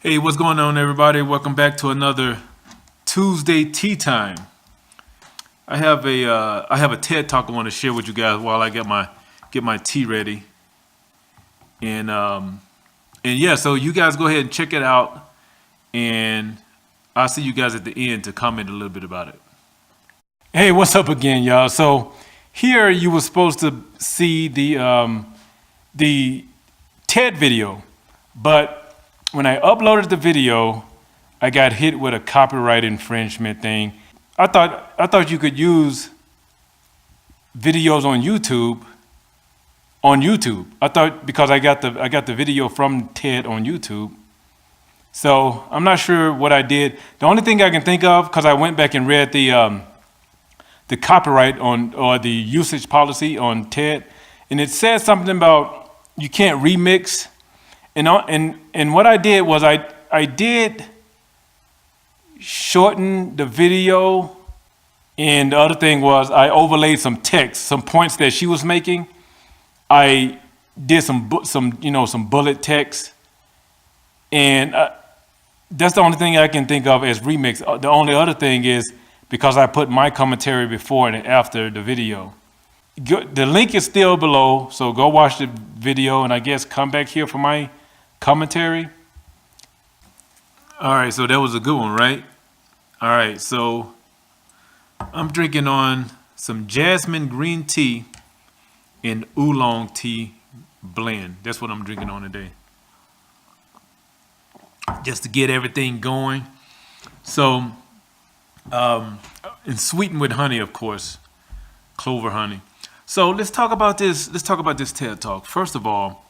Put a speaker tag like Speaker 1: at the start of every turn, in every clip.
Speaker 1: Hey, what's going on, everybody? Welcome back to another Tuesday Tea Time. I have a TED talk I want to share with you guys while I get my tea ready, and yeah, so you guys go ahead and check it out, and I'll see you guys at the end to comment a little bit about it. Hey, what's up again, y'all? So here you were supposed to see the TED video, but when I uploaded the video, I got hit with a copyright infringement thing. I thought you could use videos on YouTube. I thought because I got the video from TED on YouTube. So I'm not sure what I did. The only thing I can think of, because I went back and read the copyright on or the usage policy on TED, and it said something about you can't remix. And what I did was I did shorten the video, and the other thing was I overlaid some text, some points that she was making. I did some bullet text, and that's the only thing I can think of as remix. The only other thing is because I put my commentary before and after the video. The link is still below, so go watch the video, and I guess come back here for my commentary. All right, so that was a good one, right? All right, so I'm drinking on some jasmine green tea and oolong tea blend. That's what I'm drinking on today, just to get everything going. So, and sweetened with honey, of course, clover honey. So let's talk about this. Let's talk about this TED Talk. First of all,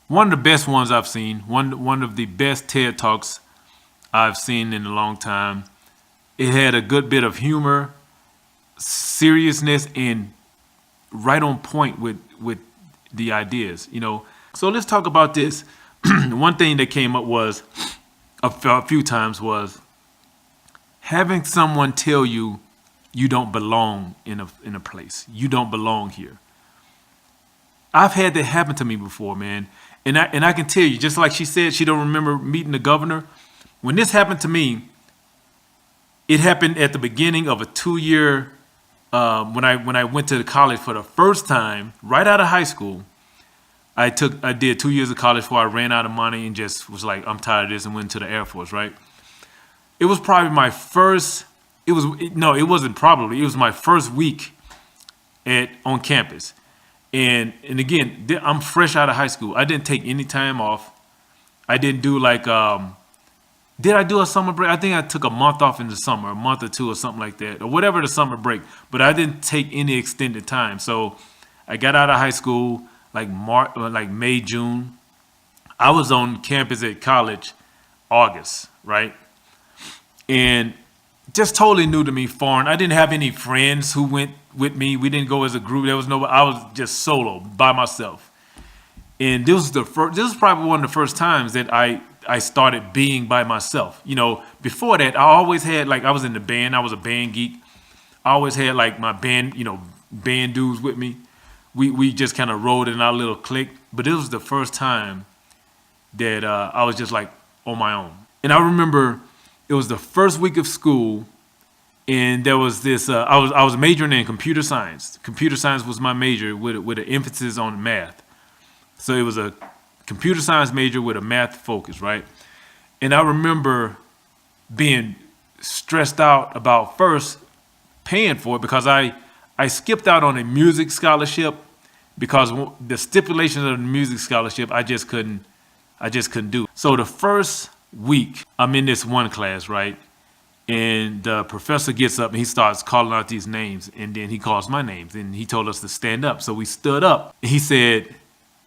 Speaker 1: one of the best ones I've seen. One of the best TED Talks I've seen in a long time. It had a good bit of humor, seriousness, and right on point with the ideas. So let's talk about this. One thing that came up was a few times was having someone tell you you don't belong in a place. You don't belong here. I've had that happen to me before, man. And I can tell you, just like she said, she don't remember meeting the governor. When this happened to me, it happened at the beginning of a 2-year, when I went to college for the first time, right out of high school. I did 2 years of college before I ran out of money and just was like, I'm tired of this, and went to the Air Force, right? It was probably my first, it wasn't probably, it was my first week on campus. And again, I'm fresh out of high school. I didn't take any time off. I didn't do did I do a summer break? I think I took a month off in the summer, a month or two or something like that, or whatever the summer break. But I didn't take any extended time. So I got out of high school like May, June. I was on campus at college August, right? And just totally new to me, foreign. I didn't have any friends who went with me. We didn't go as a group. There was nobody. I was just solo by myself. And this was probably one of the first times that I started being by myself. Before that, I always had, I was in the band. I was a band geek. I always had my band, band dudes with me. We just kind of rode in our little clique. But it was the first time that I was just on my own. And I remember it was the first week of school, and there was this. I was majoring in computer science. Computer science was my major with an emphasis on math. So it was a computer science major with a math focus, right? And I remember being stressed out about first paying for it because I skipped out on a music scholarship because the stipulations of the music scholarship I just couldn't do. So the first week I'm in this one class, right? And the professor gets up and he starts calling out these names, and then he calls my names, and he told us to stand up. So we stood up, and he said,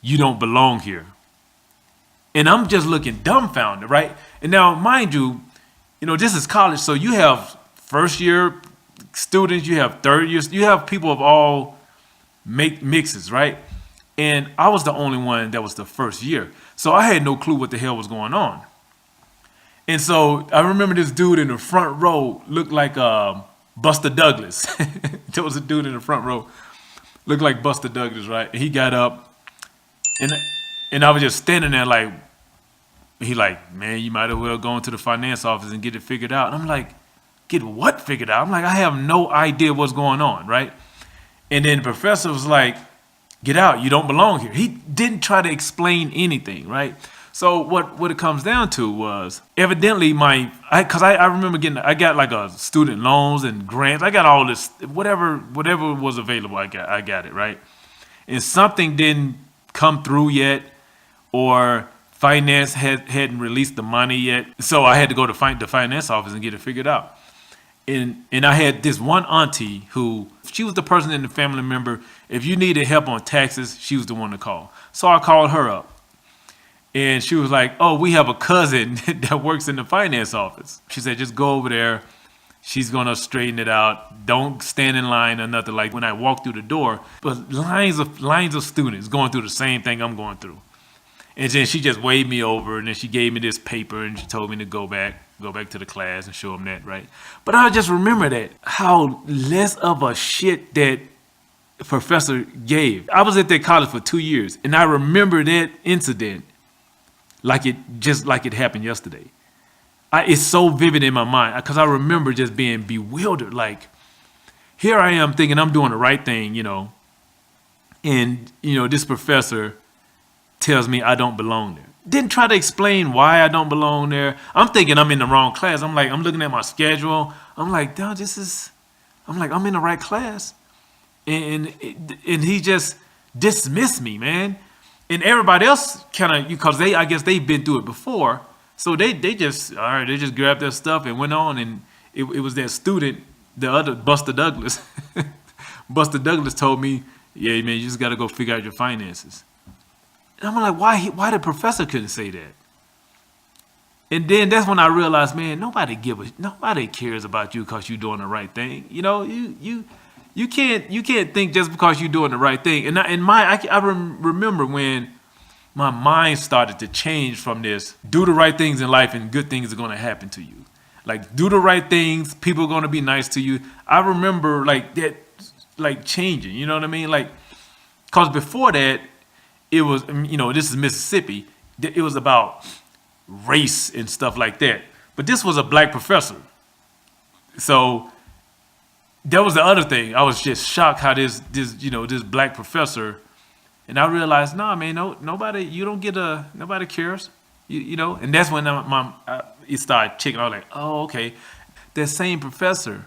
Speaker 1: "You don't belong here." And I'm just looking dumbfounded, right? And now, mind you, this is college, so you have first year students, you have third years, you have people of all mixes, right? And I was the only one that was the first year. So I had no clue what the hell was going on. And so I remember this dude in the front row looked like Buster Douglas. There was a dude in the front row looked like Buster Douglas, right? And he got up, and I was just standing there He like, man, you might as well go into the finance office and get it figured out. And I'm like, get what figured out? I'm like, I have no idea what's going on, right? And then the professor was like, get out, you don't belong here. He didn't try to explain anything, right? So what it comes down to was evidently because I remember I got like a student loans and grants. I got all this, whatever was available, I got it, right? And something didn't come through yet, or finance hadn't released the money yet. So I had to go to the finance office and get it figured out. And I had this one auntie who, she was the person in the family member, if you needed help on taxes, she was the one to call. So I called her up. And she was like, oh, we have a cousin that works in the finance office. She said, just go over there. She's going to straighten it out. Don't stand in line or nothing. Like when I walked through the door, but lines of students going through the same thing I'm going through. And then she just waved me over, and then she gave me this paper, and she told me to go back to the class and show them that, right? But I just remember that, how less of a shit that professor gave. I was at that college for 2 years, and I remember that incident like it happened yesterday. It's so vivid in my mind because I remember just being bewildered. Like, here I am thinking I'm doing the right thing, and this professor tells me I don't belong there. Didn't try to explain why I don't belong there. I'm thinking I'm in the wrong class. I'm looking at my schedule. I'm like, no, I'm in the right class. And he just dismissed me, man. And everybody else kind of, because I guess they've been through it before. So they just grabbed their stuff and went on. And it was that student, the other Buster Douglas. Buster Douglas told me, yeah, man, you just got to go figure out your finances. And I'm like, why the professor couldn't say that? And then that's when I realized, man, nobody cares about you because you're doing the right thing. You can't think just because you're doing the right thing. And I remember when my mind started to change from this: do the right things in life and good things are going to happen to you. Like, do the right things, people are going to be nice to you. I remember like that, like changing. You know what I mean? Like, because before that, it was, this is Mississippi. It was about race and stuff like that. But this was a black professor. So that was the other thing. I was just shocked how this black professor, and I realized, nah, man, nobody cares. And that's when it started checking. I was like, oh, okay. That same professor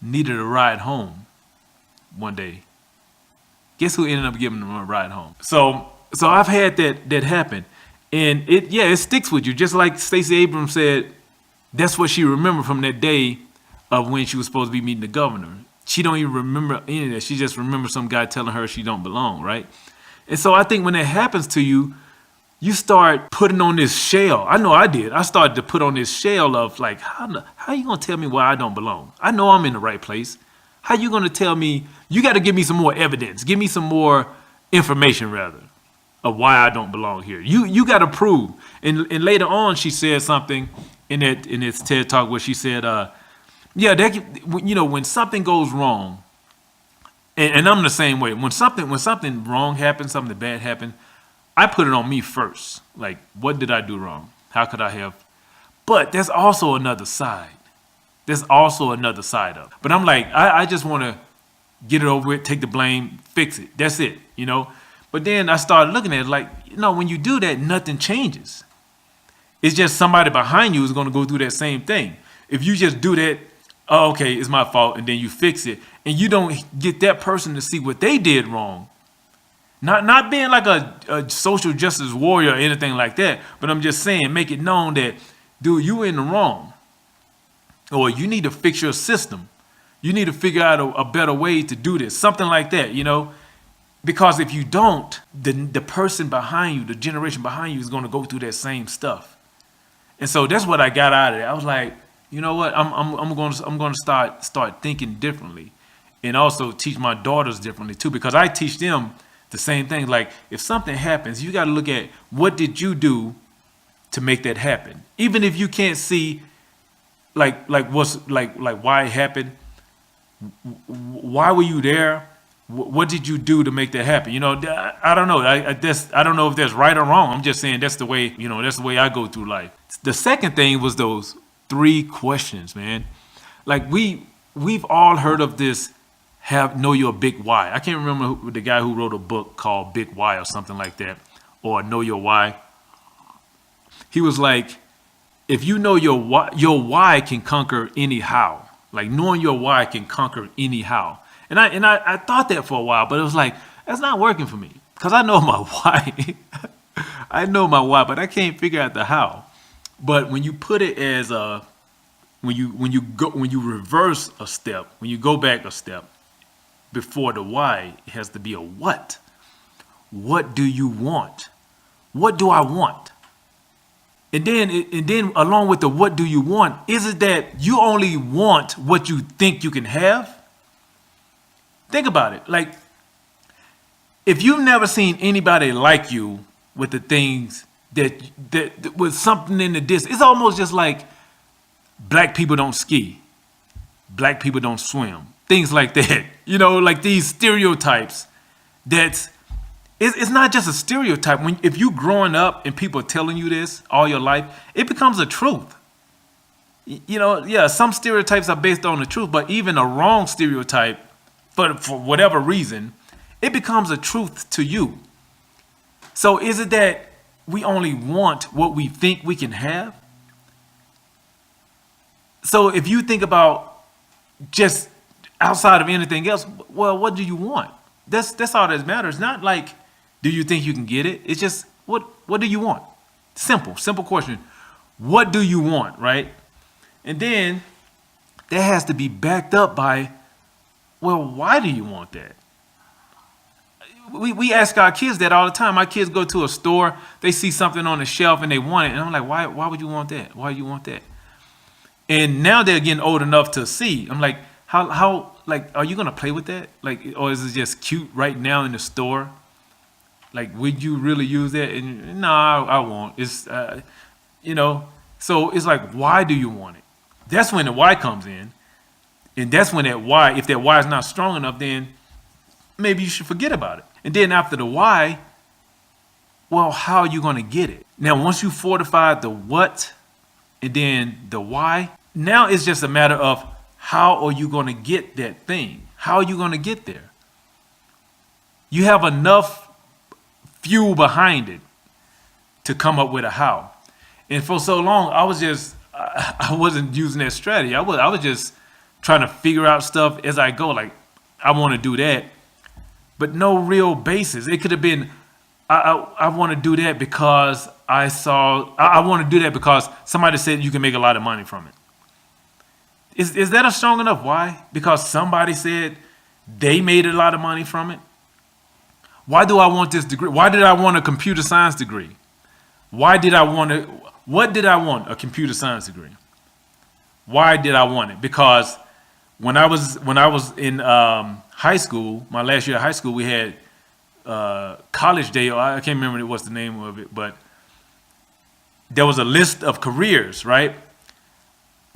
Speaker 1: needed a ride home one day. Guess who ended up giving him a ride home? So I've had that happen, and it sticks with you. Just like Stacey Abrams said, that's what she remembered from that day of when she was supposed to be meeting the governor. She don't even remember any of that. She just remembers some guy telling her she don't belong, right? And so I think when that happens to you, you start putting on this shell. I know I did. I started to put on this shell of like, how you gonna tell me why I don't belong? I know I'm in the right place. How you gonna tell me? You got to give me some more evidence. Give me some more information, rather, of why I don't belong here. You got to prove. And later on, she said something in its TED Talk where she said, when something goes wrong, and I'm the same way. When something wrong happens, something bad happens, I put it on me first. Like, what did I do wrong? How could I have? But there's also another side. There's also another side of it. But I'm like, I just want to get it over with, take the blame, fix it. That's it, But then I started looking at it like, when you do that, nothing changes. It's just somebody behind you is going to go through that same thing. If you just do that, oh, okay, it's my fault, and then you fix it, and you don't get that person to see what they did wrong. Not being like a social justice warrior or anything like that, but I'm just saying, make it known that, dude, you in the wrong. Or you need to fix your system. You need to figure out a better way to do this. Something like that, Because if you don't, the person behind you, the generation behind you is going to go through that same stuff. And so that's what I got out of it. I was like, you know what? I'm going to start thinking differently, and also teach my daughters differently too, because I teach them the same thing. Like, if something happens, you got to look at what did you do to make that happen. Even if you can't see like what's like why it happened, why were you there? What did you do to make that happen? I don't know. I don't know if that's right or wrong. I'm just saying that's the way, that's the way I go through life. The second thing was those 3 questions, man. Like we've all heard of this, know your big why. I can't remember the guy who wrote a book called Big Why or something like that, or Know Your Why. He was like, if you know your why can conquer any how. Like knowing your why can conquer any how. And I thought that for a while, but it was like, that's not working for me. Because I know my why. I know my why, but I can't figure out the how. But when you put it as when you reverse a step, when you go back a step, before the why, it has to be a what. What do you want? What do I want? And then along with the what do you want, is it that you only want what you think you can have? Think about it. Like, if you've never seen anybody like you with the things that with something in the distance, it's almost just like black people don't ski, black people don't swim, things like that. Like these stereotypes. It's not just a stereotype. If you growing up and people are telling you this all your life, it becomes a truth. Some stereotypes are based on the truth, but even a wrong stereotype, for whatever reason, it becomes a truth to you. So is it that we only want what we think we can have? So if you think about just outside of anything else, well, what do you want? That's all that matters. Not like, do you think you can get it? It's just, what do you want? Simple question. What do you want, right? And then that has to be backed up by, well, why do you want that? We ask our kids that all the time. My kids go to a store, they see something on the shelf and they want it. And I'm like, why would you want that? Why do you want that? And now they're getting old enough to see. I'm like, how like, are you going to play with that? Like, or is it just cute right now in the store? Like, would you really use that? And no, I won't. It's, so it's like, why do you want it? That's when the why comes in. And that's when that why, if that why is not strong enough, then maybe you should forget about it. And then after the why, well, how are you going to get it? Now, once you fortify the what and then the why, now it's just a matter of how are you going to get that thing? How are you going to get there? You have enough fuel behind it to come up with a how. And for so long, I wasn't using that strategy. I was just trying to figure out stuff as I go. Like, I want to do that, but no real basis. It could have been, I want to do that because I want to do that because somebody said you can make a lot of money from it. Is that a strong enough why? Because somebody said they made a lot of money from it? Why do I want this degree? Why did I want a computer science degree? What did I want? A computer science degree. Why did I want it? Because when I was in high school, my last year of high school, we had college day. I can't remember what's the name of it, but there was a list of careers, right?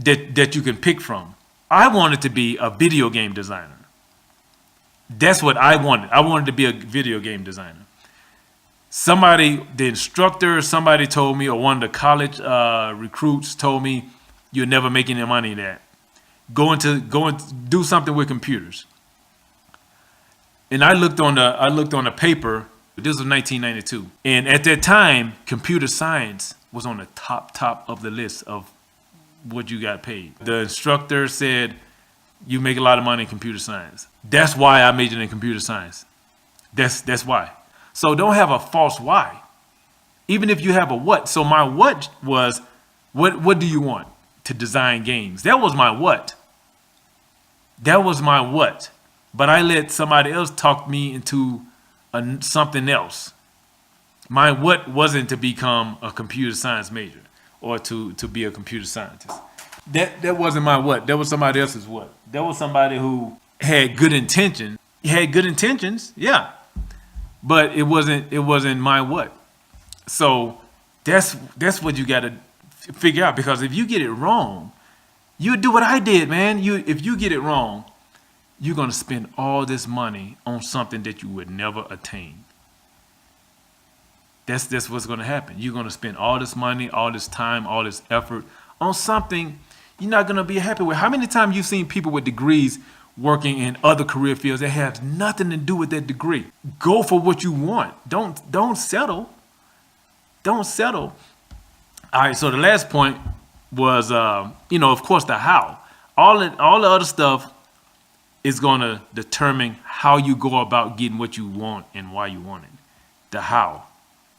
Speaker 1: That you can pick from. I wanted to be a video game designer. That's what I wanted. I wanted to be a video game designer. The instructor, somebody told me, or one of the college recruits told me, you'll never make any money in that. Go and do something with computers. And I looked on the paper. This was 1992, and at that time, computer science was on the top of the list of what you got paid. The instructor said, you make a lot of money in computer science. That's why I majored in computer science. That's why. So don't have a false why. Even if you have a what. So my what was, what do you want? To design games. That was my what. That was my what. But I let somebody else talk me into something else. My what wasn't to become a computer science major or to be a computer scientist. That wasn't my what. That was somebody else's what. That was somebody who had good intention. He had good intentions, yeah. But it wasn't my what. So that's what you got to figure out, because if you get it wrong, you do what I did, man. If you get it wrong, you're going to spend all this money on something that you would never attain. That's what's going to happen. You're going to spend all this money, all this time, all this effort on something you're not going to be happy with. How many times you've seen people with degrees working in other career fields that have nothing to do with that degree? Go for what you want. Don't settle. Don't settle. All right, so the last point was, of course, the how. All the other stuff is going to determine how you go about getting what you want and why you want it. The how,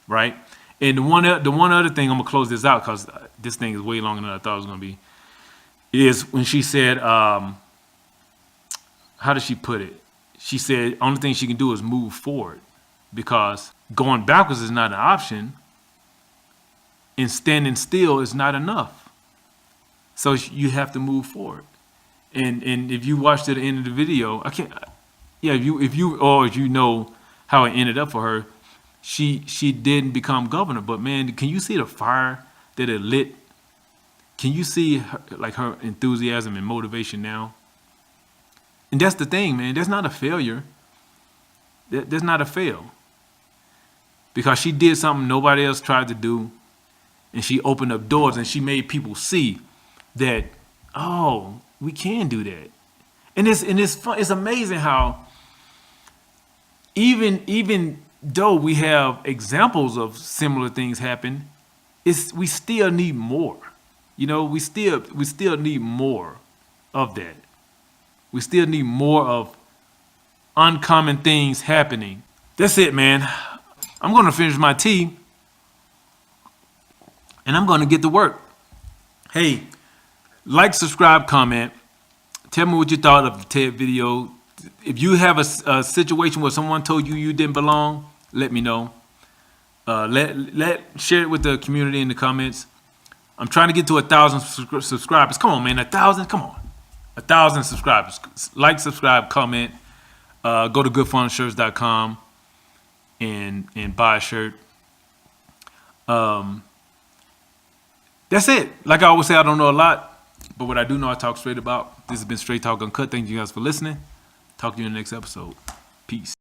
Speaker 1: right? And the one other thing, I'm going to close this out because this thing is way longer than I thought it was going to be, is when she said, how did she put it? She said, only thing she can do is move forward, because going backwards is not an option and standing still is not enough. So you have to move forward. And if you watch to the end of the video, if you know how it ended up for her, she didn't become governor, but man, can you see the fire that it lit? Can you see her enthusiasm and motivation now? And that's the thing, man. That's not a failure. That's not a fail. Because she did something nobody else tried to do, and she opened up doors and she made people see that, oh, we can do that. And it's fun. It's amazing how even though we have examples of similar things happen, we still need more. We still need more of that. We still need more of uncommon things happening. That's it, man. I'm going to finish my tea and I'm going to get to work. Hey, like, subscribe, comment. Tell me what you thought of the TED video. If you have a situation where someone told you didn't belong, let me know. Share it with the community in the comments. I'm trying to get to 1,000 subscribers. Come on, man, 1,000. Come on, 1,000 subscribers. Like, subscribe, comment. Go to goodfunshirts.com and buy a shirt. That's it. Like I always say, I don't know a lot, but what I do know, I talk straight about. This has been Straight Talk Uncut. Thank you guys for listening. Talk to you in the next episode. Peace.